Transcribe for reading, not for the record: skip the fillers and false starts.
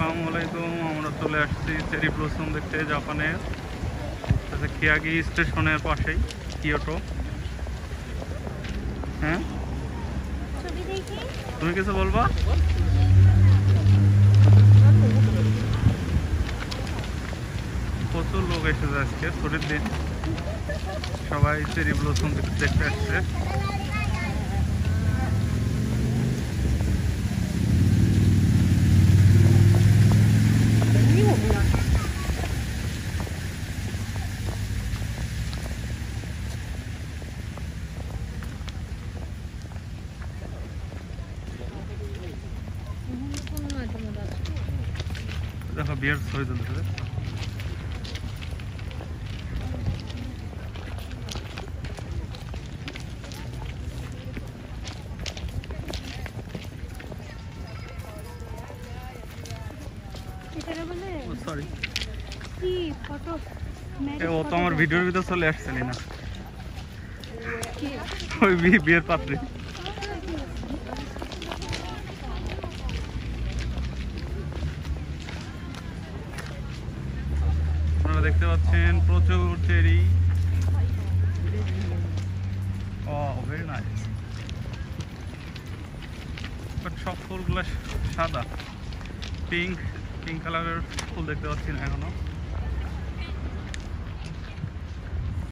আসসালামু আলাইকুম। আমরা চলে আসছি চেরি ব্লসম দেখতে জাপানের কিয়াগি স্টেশনের পাশেই কিয়োটো। হ্যাঁ, তুমি কিছু বলবা? প্রচুর লোক এসেছে আজকে ছুটির দিন, সবাই চেরি ব্লসম দেখতে আসছে। দেখো বিয়ের ছবি তুলতেছে। ও তো আমার ভিডিওর ভিতর চলে আসছিলি না, ওই বিয়ের পাত্রে। আপনারা দেখতে পাচ্ছেন প্রচুর চেরি। Very nice. বাট সব ফুলগুলো সাদা, পিঙ্ক কালারের ফুল দেখতে পাচ্ছি না এখনো।